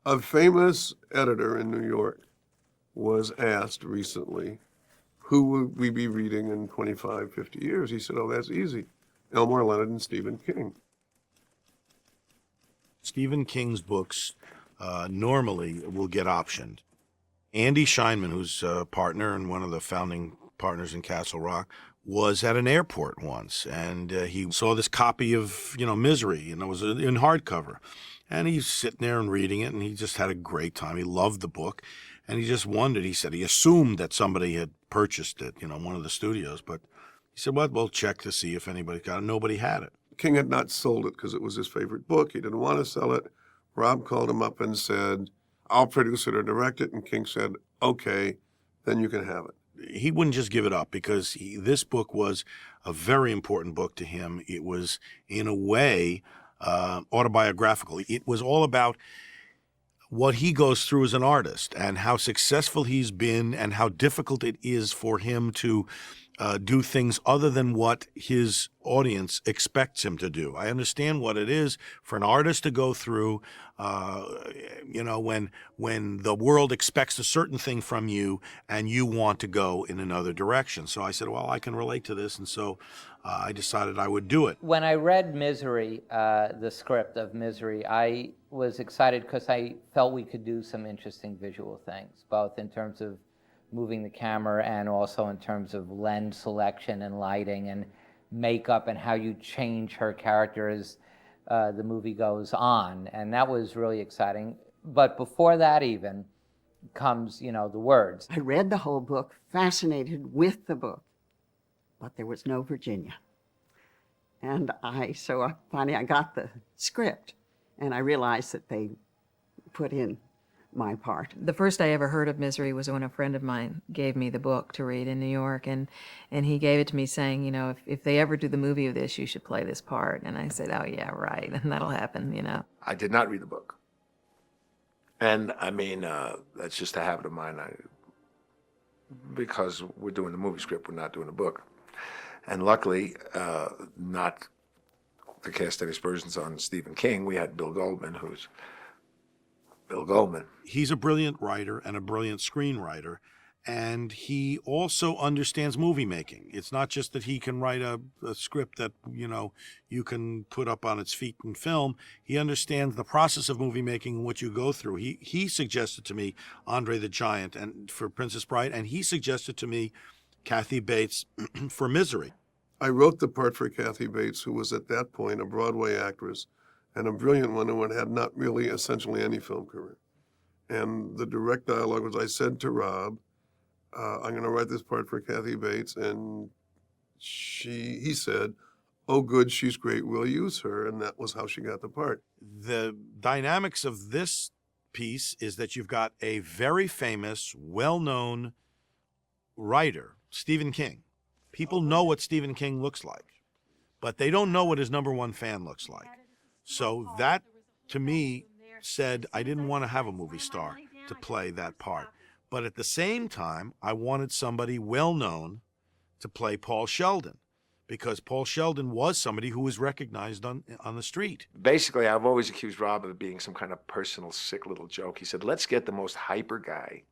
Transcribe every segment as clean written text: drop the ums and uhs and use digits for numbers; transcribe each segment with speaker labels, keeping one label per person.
Speaker 1: A famous editor in New York was asked recently, who would we be reading in 25, 50 years? He said, oh, that's easy. Elmore Leonard and Stephen King.
Speaker 2: Stephen King's books normally will get optioned. Andy Scheinman, who's a partner and one of the founding partners in Castle Rock, was at an airport once, and he saw this copy of, Misery, and it was in hardcover. And he's sitting there and reading it, and he just had a great time. He loved the book, and he just wondered. He said he assumed that somebody had purchased it, one of the studios, but he said, well, we'll check to see if anybody got it. Nobody had it.
Speaker 1: King had not sold it because it was his favorite book. He didn't want to sell it. Rob called him up and said, I'll produce it or direct it. And King said, okay, then you can have it.
Speaker 2: He wouldn't just give it up because this book was a very important book to him. It was, in a way, autobiographical. It was all about what he goes through as an artist and how successful he's been and how difficult it is for him to do things other than what his audience expects him to do. I understand what it is for an artist to go through, when the world expects a certain thing from you and you want to go in another direction. So I said, well, I can relate to this, and so I decided I would do it.
Speaker 3: When I read Misery, the script of Misery, I was excited because I felt we could do some interesting visual things, both in terms of moving the camera and also in terms of lens selection and lighting and makeup and how you change her character as the movie goes on. And that was really exciting. But before that even comes, the words.
Speaker 4: I read the whole book, fascinated with the book, but there was no Virginia. And finally I got the script, and I realized that they put in my part.
Speaker 5: The first I ever heard of Misery was when a friend of mine gave me the book to read in New York, and he gave it to me saying, if they ever do the movie of this, you should play this part. And I said, oh yeah, right, and that'll happen,
Speaker 6: I did not read the book. And that's just a habit of mine. Because we're doing the movie script, we're not doing the book. And luckily, not to cast any aspersions on Stephen King, we had Bill Goldman, who's Bill Goldman.
Speaker 2: He's a brilliant writer and a brilliant screenwriter, and he also understands movie making. It's not just that he can write a script that, you can put up on its feet in film. He understands the process of movie making and what you go through. He suggested to me Andre the Giant and for Princess Bride, and he suggested to me Kathy Bates for Misery.
Speaker 1: I wrote the part for Kathy Bates, who was at that point a Broadway actress and a brilliant one who had not really essentially any film career. And the direct dialogue was, I said to Rob, I'm going to write this part for Kathy Bates, and he said, oh good, she's great, we'll use her, and that was how she got the part.
Speaker 2: The dynamics of this piece is that you've got a very famous, well-known writer, Stephen King. People know what Stephen King looks like, but they don't know what his number one fan looks like. So that, to me, said I didn't want to have a movie star to play that part. But at the same time, I wanted somebody well-known to play Paul Sheldon, because Paul Sheldon was somebody who was recognized on the street.
Speaker 6: Basically, I've always accused Rob of being some kind of personal, sick little joke. He said, let's get the most hyper guy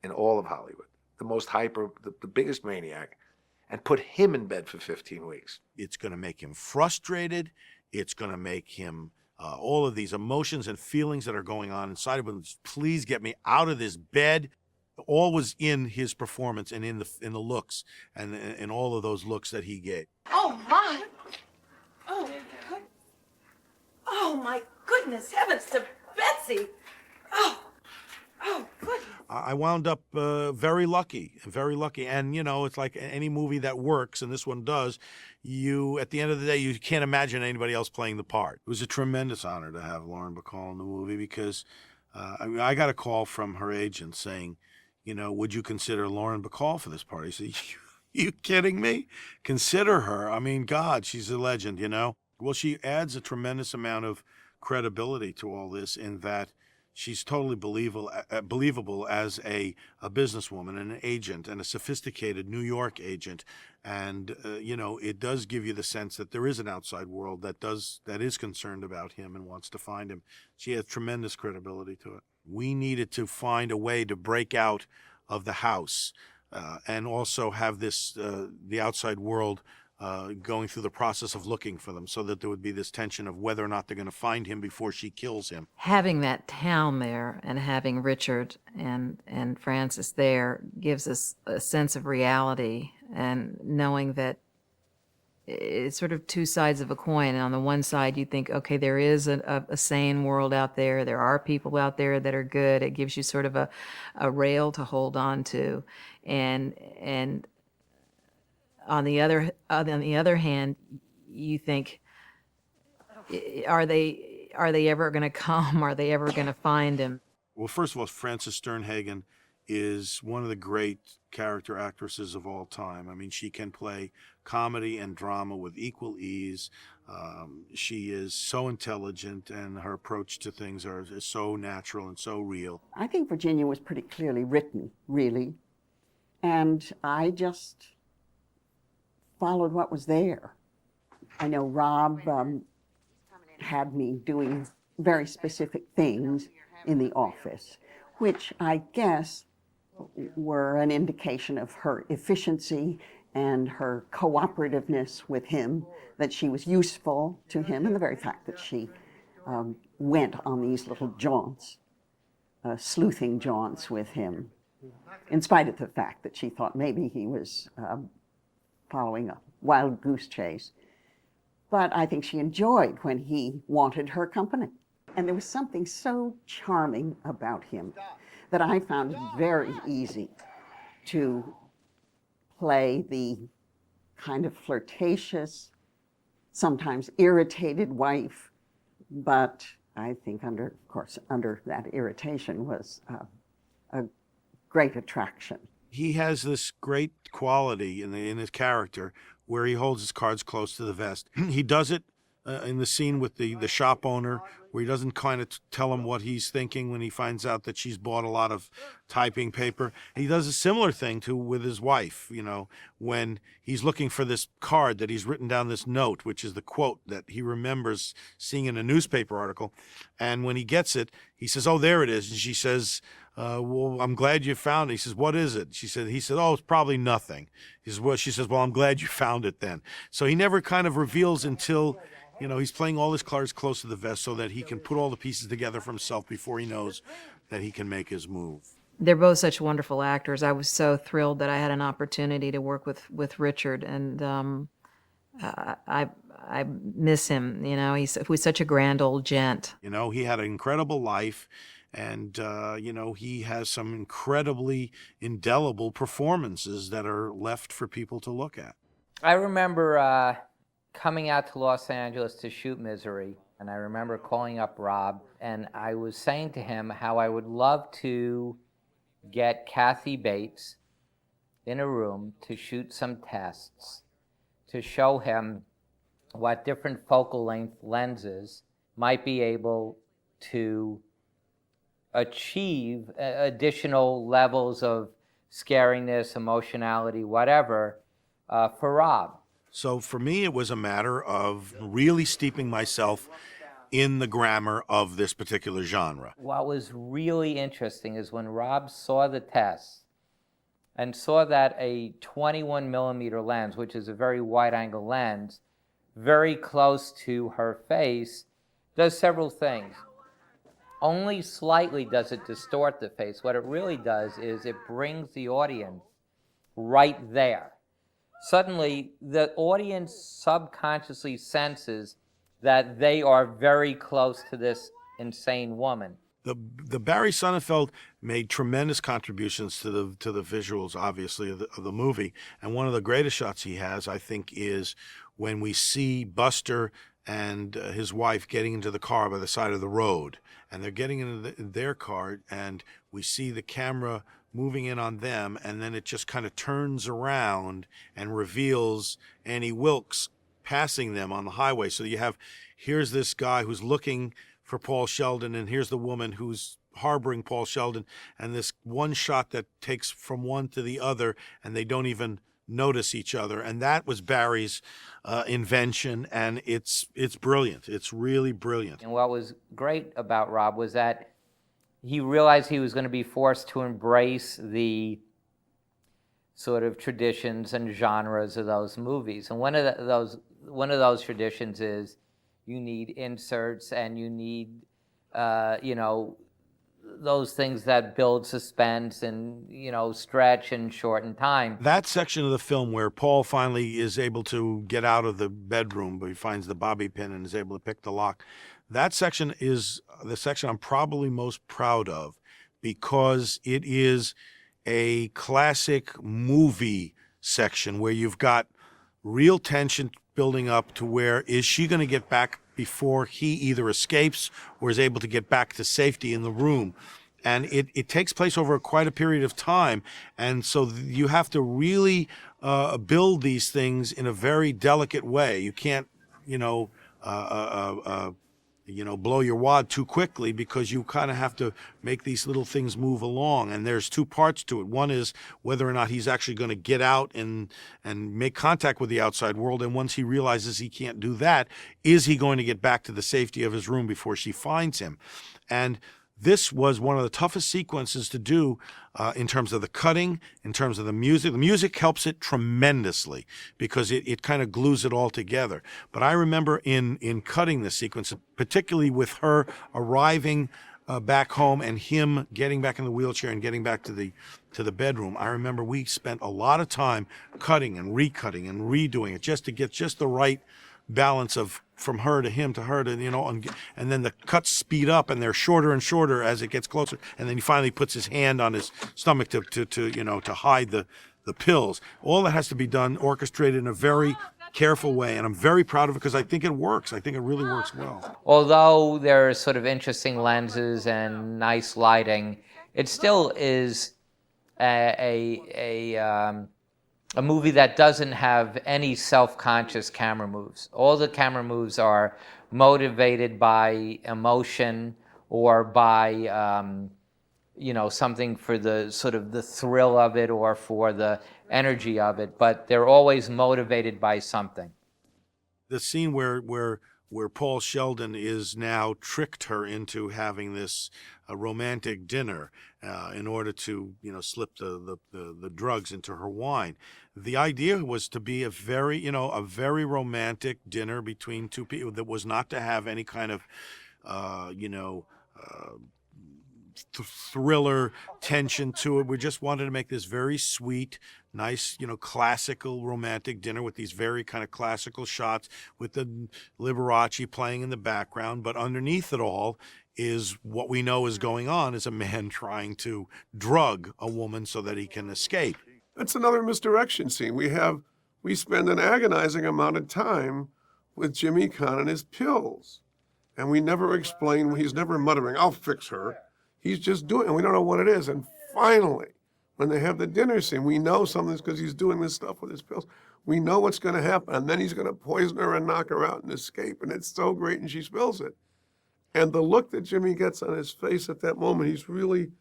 Speaker 6: in all of Hollywood, the most hyper, the biggest maniac, and put him in bed for 15 weeks.
Speaker 2: It's going to make him frustrated. It's going to make him all of these emotions and feelings that are going on inside of him. Please get me out of this bed. All was in his performance and in the looks and in all of those looks that he gave.
Speaker 7: Oh my! Oh my goodness heavens to Betsy! Oh goodness!
Speaker 2: I wound up very lucky. And, it's like any movie that works, and this one does, at the end of the day, you can't imagine anybody else playing the part. It was a tremendous honor to have Lauren Bacall in the movie because I got a call from her agent saying, would you consider Lauren Bacall for this part? I said, you kidding me? Consider her. I mean, God, she's a legend, Well, she adds a tremendous amount of credibility to all this in that she's totally believable as a businesswoman and an agent and a sophisticated New York agent. And, it does give you the sense that there is an outside world that is concerned about him and wants to find him. She has tremendous credibility to it. We needed to find a way to break out of the house and also have the outside world going through the process of looking for them, so that there would be this tension of whether or not they're going to find him before she kills him.
Speaker 5: Having that town there and having Richard and Frances there gives us a sense of reality, and knowing that it's sort of two sides of a coin. And on the one side, you think, okay, there is a sane world out there. There are people out there that are good. It gives you sort of a rail to hold on to. And on the other hand, you think, are they ever going to come? Are they ever going to find him?
Speaker 2: Well, first of all, Frances Sternhagen is one of the great character actresses of all time. I mean, she can play comedy and drama with equal ease. She is so intelligent, and her approach to things is so natural and so real.
Speaker 4: I think Virginia was pretty clearly written, really, and I just followed what was there. I know Rob had me doing very specific things in the office, which I guess were an indication of her efficiency and her cooperativeness with him, that she was useful to him, and the very fact that she went on these little jaunts, sleuthing jaunts with him, in spite of the fact that she thought maybe he was following a wild goose chase. But I think she enjoyed when he wanted her company. And there was something so charming about him that I found it very easy to play the kind of flirtatious, sometimes irritated wife. But I think under that irritation was a great attraction.
Speaker 2: He has this great quality in his character where he holds his cards close to the vest. He does it in the scene with the shop owner, where he doesn't kind of tell him what he's thinking when he finds out that she's bought a lot of typing paper. He does a similar thing with his wife, when he's looking for this card that he's written down this note, which is the quote that he remembers seeing in a newspaper article. And when he gets it, he says, "Oh, there it is." And she says, "Well, I'm glad you found it." He says, "What is it?" He said, "Oh, it's probably nothing." She says, "Well, I'm glad you found it then." So he never kind of reveals until, he's playing all his cards close to the vest so that he can put all the pieces together for himself before he knows that he can make his move.
Speaker 5: They're both such wonderful actors. I was so thrilled that I had an opportunity to work with Richard, and I miss him. He was such a grand old gent.
Speaker 2: He had an incredible life, and he has some incredibly indelible performances that are left for people to look at.
Speaker 3: I remember coming out to Los Angeles to shoot Misery, and I remember calling up Rob, and I was saying to him how I would love to get Kathy Bates in a room to shoot some tests to show him what different focal length lenses might be able to achieve additional levels of scariness, emotionality, whatever, for Rob.
Speaker 2: So for me, it was a matter of really steeping myself in the grammar of this particular genre.
Speaker 3: What was really interesting is when Rob saw the test and saw that a 21 millimeter lens, which is a very wide angle lens, very close to her face, does several things. Only slightly does it distort the face. What it really does is it brings the audience right there. Suddenly, the audience subconsciously senses that they are very close to this insane woman.
Speaker 2: The Barry Sonnenfeld made tremendous contributions to the visuals, obviously, of the movie. And one of the greatest shots he has, I think, is when we see Buster and his wife getting into the car by the side of the road. And they're getting into their car, and we see the camera moving in on them, and then it just kind of turns around and reveals Annie Wilkes passing them on the highway. So here's this guy who's looking for Paul Sheldon, and here's the woman who's harboring Paul Sheldon, and this one shot that takes from one to the other, and they don't even notice each other. And that was Barry's invention, and it's brilliant. It's really brilliant.
Speaker 3: And what was great about Rob was that he realized he was going to be forced to embrace the sort of traditions and genres of those movies. And one of those traditions is you need inserts and you need, those things that build suspense and, stretch and shorten time.
Speaker 2: That section of the film where Paul finally is able to get out of the bedroom, but he finds the bobby pin and is able to pick the lock, that section is the section I'm probably most proud of, because it is a classic movie section where you've got real tension building up to where is she going to get back before he either escapes or is able to get back to safety in the room. And it takes place over quite a period of time. And so you have to really build these things in a very delicate way. You can't, blow your wad too quickly, because you kind of have to make these little things move along. And there's two parts to it. One is whether or not he's actually going to get out and make contact with the outside world. And once he realizes he can't do that, is he going to get back to the safety of his room before she finds him? And this was one of the toughest sequences to do in terms of the cutting, in terms of the music. The music helps it tremendously because it kind of glues it all together. But I remember in cutting this sequence, particularly with her arriving back home and him getting back in the wheelchair and getting back to the bedroom, I remember we spent a lot of time cutting and recutting and redoing it just to get just the right balance of from her to him to her to, and then the cuts speed up and they're shorter and shorter as it gets closer. And then he finally puts his hand on his stomach to hide the pills. All that has to be done, orchestrated in a very careful way. And I'm very proud of it because I think it works. I think it really works well.
Speaker 3: Although there are sort of interesting lenses and nice lighting, it still is a movie that doesn't have any self-conscious camera moves. All the camera moves are motivated by emotion or by, something for the sort of the thrill of it or for the energy of it, but they're always motivated by something.
Speaker 2: The scene where Paul Sheldon is now tricked her into having this romantic dinner in order to slip the drugs into her wine. The idea was to be a very romantic dinner between two people that was not to have any kind of thriller tension to it. We just wanted to make this very sweet, nice, classical romantic dinner with these very kind of classical shots with the Liberace playing in the background. But underneath it all is what we know is going on is a man trying to drug a woman so that he can escape.
Speaker 1: That's another misdirection scene. We spend an agonizing amount of time with Jimmy Caan and his pills. And we never explain, he's never muttering, I'll fix her. He's just doing it, and we don't know what it is. And finally, when they have the dinner scene, we know something's because he's doing this stuff with his pills. We know what's going to happen, and then he's going to poison her and knock her out and escape. And it's so great, and she spills it. And the look that Jimmy gets on his face at that moment, it's really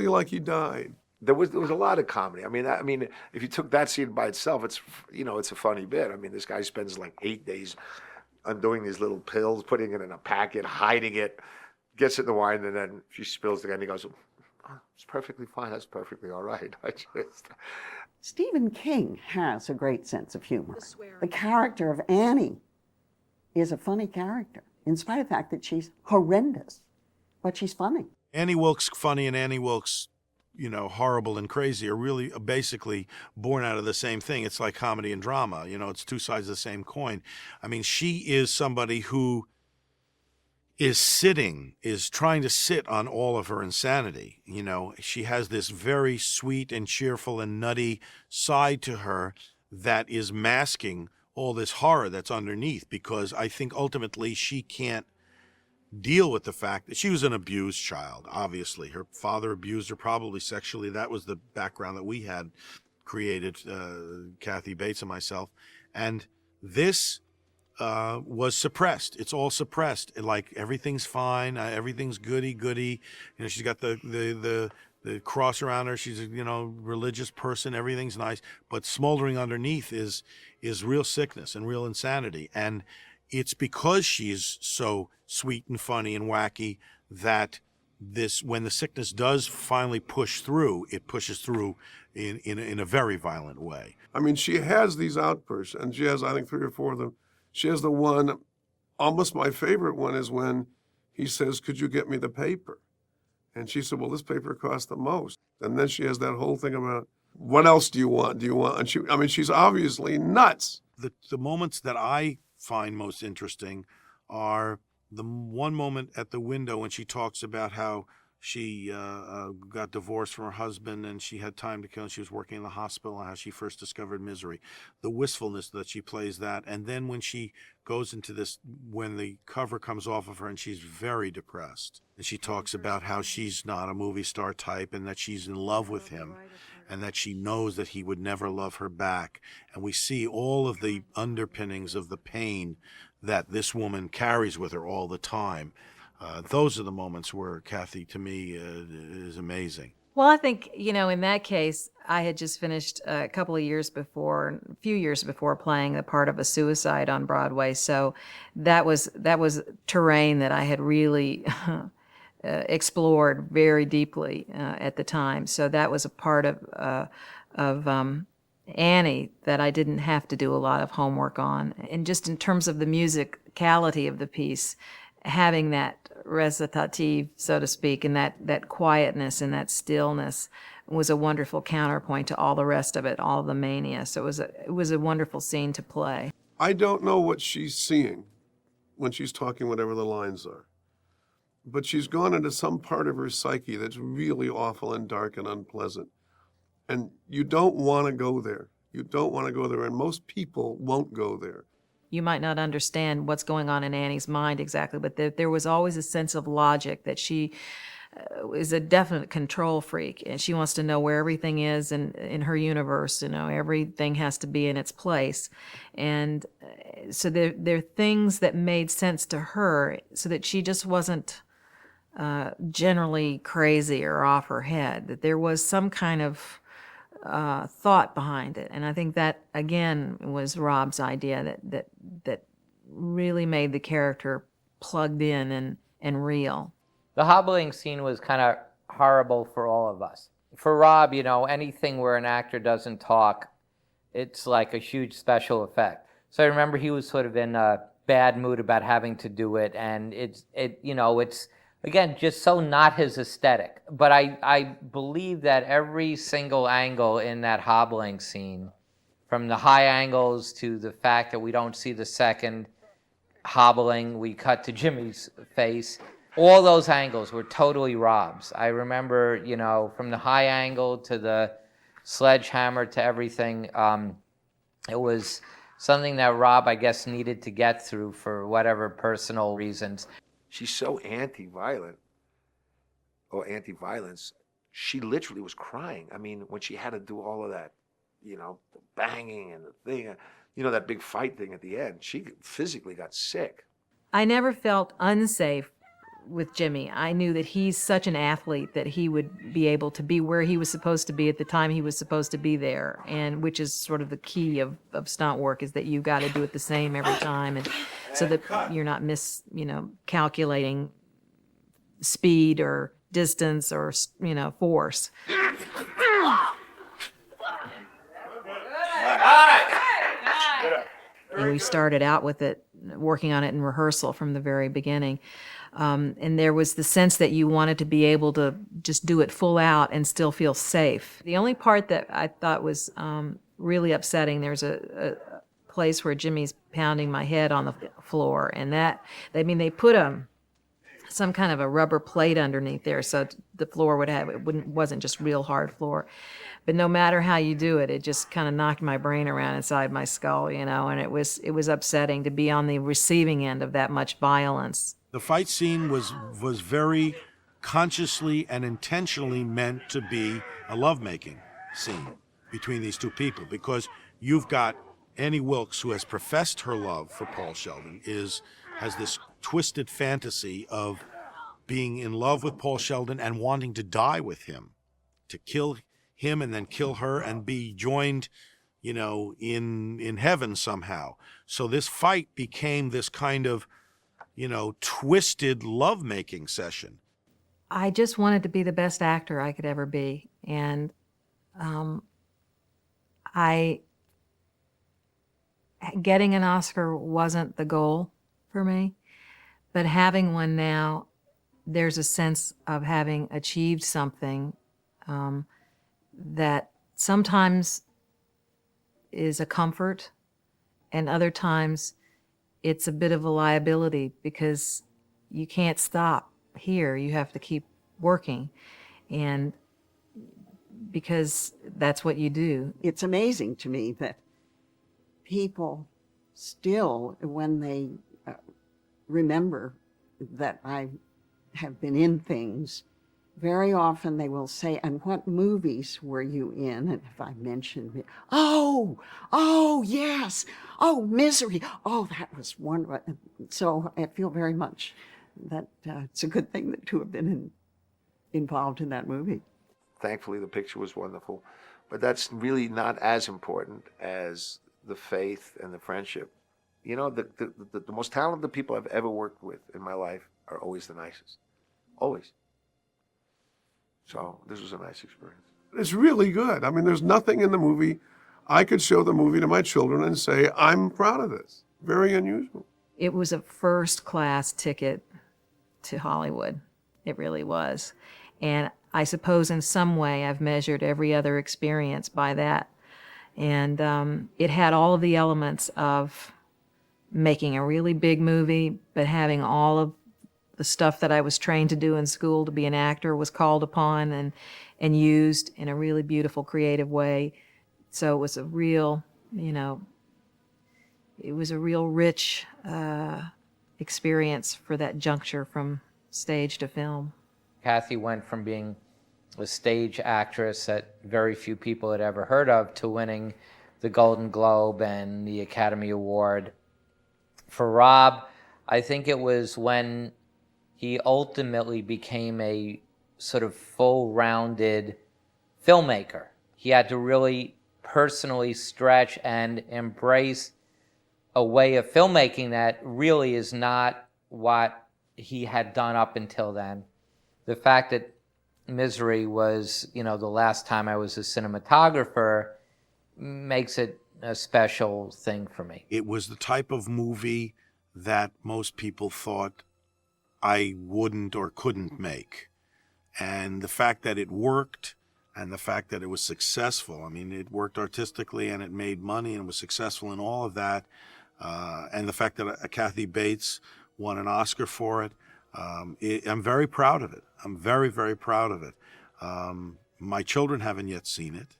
Speaker 1: like he died.
Speaker 6: There was a lot of comedy. I mean, if you took that scene by itself, it's a funny bit. I mean, this guy spends like 8 days undoing these little pills, putting it in a packet, hiding it, gets it in the wine, and then she spills it, and he goes, oh, "It's perfectly fine. That's perfectly all right."
Speaker 4: Stephen King has a great sense of humor. The character of Annie is a funny character, in spite of the fact that she's horrendous, but she's funny.
Speaker 2: Annie Wilkes funny and Annie Wilkes, horrible and crazy are really basically born out of the same thing. It's like comedy and drama. It's two sides of the same coin. I mean, she is somebody who is trying to sit on all of her insanity. She has this very sweet and cheerful and nutty side to her that is masking all this horror that's underneath, because I think ultimately she can't deal with the fact that she was an abused child. Obviously, her father abused her, probably sexually. That was the background that we had created, Kathy Bates and myself. And this was suppressed. It's all suppressed. Like everything's fine, everything's goody. You know, she's got the cross around her. She's a religious person. Everything's nice, but smoldering underneath is real sickness and real insanity. And it's because she's so sweet and funny and wacky that when the sickness does finally push through, it pushes through in a very violent way.
Speaker 1: I mean, she has these outbursts, and she has, I think, 3 or 4 of them. She has the one, almost my favorite one, is when he says, "Could you get me the paper?" And she said, "Well, this paper costs the most." And then she has that whole thing about, "What else do you want? Do you want?" And she's obviously nuts.
Speaker 2: The moments that I find most interesting are the one moment at the window when she talks about how she got divorced from her husband and she had time to kill, and she was working in the hospital, and how she first discovered misery. The wistfulness that she plays that. And then when she goes into this, when the cover comes off of her and she's very depressed, and she talks about how she's not a movie star type and that she's in love with him and that she knows that he would never love her back. And we see all of the underpinnings of the pain that this woman carries with her all the time. Those are the moments where Kathy, to me, is amazing.
Speaker 5: Well, I think, in that case, I had just finished a few years before playing the part of a suicide on Broadway. So that was terrain that I had really explored very deeply at the time. So that was a part of Annie that I didn't have to do a lot of homework on. And just in terms of the musicality of the piece, having that recitative, so to speak, and that quietness and that stillness was a wonderful counterpoint to all the rest of it, all the mania. So it was a wonderful scene to play.
Speaker 1: I don't know what she's seeing when she's talking, whatever the lines are. But she's gone into some part of her psyche that's really awful and dark and unpleasant. And you don't want to go there. You don't want to go there, and most people won't go there.
Speaker 5: You might not understand what's going on in Annie's mind exactly, but there was always a sense of logic that she is a definite control freak, and she wants to know where everything is in her universe. Everything has to be in its place. And so there are things that made sense to her so that she just wasn't generally crazy or off her head, that there was some kind of thought behind it. And I think that, again, was Rob's idea that really made the character plugged in and real.
Speaker 3: The hobbling scene was kind of horrible for all of us. For Rob, anything where an actor doesn't talk, it's like a huge special effect. So I remember he was sort of in a bad mood about having to do it, and it's again, just so not his aesthetic. But I believe that every single angle in that hobbling scene, from the high angles to the fact that we don't see the second hobbling, we cut to Jimmy's face, all those angles were totally Rob's. I remember, from the high angle to the sledgehammer to everything, it was something that Rob, I guess, needed to get through for whatever personal reasons.
Speaker 6: She's so anti-violent or anti-violence, she literally was crying. I mean, when she had to do all of that, the banging and the thing, that big fight thing at the end, she physically got sick.
Speaker 5: I never felt unsafe with Jimmy. I knew that he's such an athlete that he would be able to be where he was supposed to be at the time he was supposed to be there, and which is sort of the key of stunt work, is that you've got to do it the same every time, and so that you're not calculating speed or distance or force. And we started out with it, working on it in rehearsal from the very beginning. And there was the sense that you wanted to be able to just do it full out and still feel safe. The only part that I thought was really upsetting, there's a place where Jimmy's pounding my head on the floor, and they put some kind of a rubber plate underneath there so the floor wasn't just real hard floor. But no matter how you do it, it just kind of knocked my brain around inside my skull, and it was upsetting to be on the receiving end of that much violence.
Speaker 2: The fight scene was very consciously and intentionally meant to be a lovemaking scene between these two people, because you've got Annie Wilkes, who has professed her love for Paul Sheldon, has this twisted fantasy of being in love with Paul Sheldon and wanting to die with him, to kill him and then kill her and be joined, in heaven somehow. So this fight became this kind of, twisted lovemaking session.
Speaker 5: I just wanted to be the best actor I could ever be. And getting an Oscar wasn't the goal for me, but having one now, there's a sense of having achieved something that sometimes is a comfort, and other times it's a bit of a liability because you can't stop here. You have to keep working, and because that's what you do.
Speaker 4: It's amazing to me that people still, when they remember that I have been in things, very often they will say, "And what movies were you in?" And if I mention, oh, yes, oh, Misery, oh, that was wonderful. So I feel very much that it's a good thing to have been involved in that movie.
Speaker 6: Thankfully, the picture was wonderful, but that's really not as important as the faith and the friendship. The most talented people I've ever worked with in my life are always the nicest, always. So this was a nice experience.
Speaker 1: It's really good. I mean, there's nothing in the movie. I could show the movie to my children and say, I'm proud of this. Very unusual.
Speaker 5: It was a first-class ticket to Hollywood. It really was. And I suppose in some way I've measured every other experience by that. And it had all of the elements of making a really big movie, but having all of the stuff that I was trained to do in school to be an actor was called upon and used in a really beautiful, creative way. So it was a real, it was a real rich experience for that juncture from stage to film.
Speaker 3: Kathy went from being a stage actress that very few people had ever heard of to winning the Golden Globe and the Academy Award. For Rob, I think it was when he ultimately became a sort of full-rounded filmmaker. He had to really personally stretch and embrace a way of filmmaking that really is not what he had done up until then. The fact that Misery was, the last time I was a cinematographer makes it a special thing for me.
Speaker 2: It was the type of movie that most people thought I wouldn't or couldn't make. And the fact that it worked and the fact that it was successful, it worked artistically and it made money and was successful in all of that. And the fact that Kathy Bates won an Oscar for it, I'm very proud of it. I'm very, very proud of it. My children haven't yet seen it,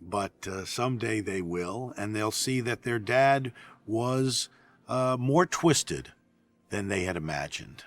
Speaker 2: but someday they will, and they'll see that their dad was more twisted than they had imagined.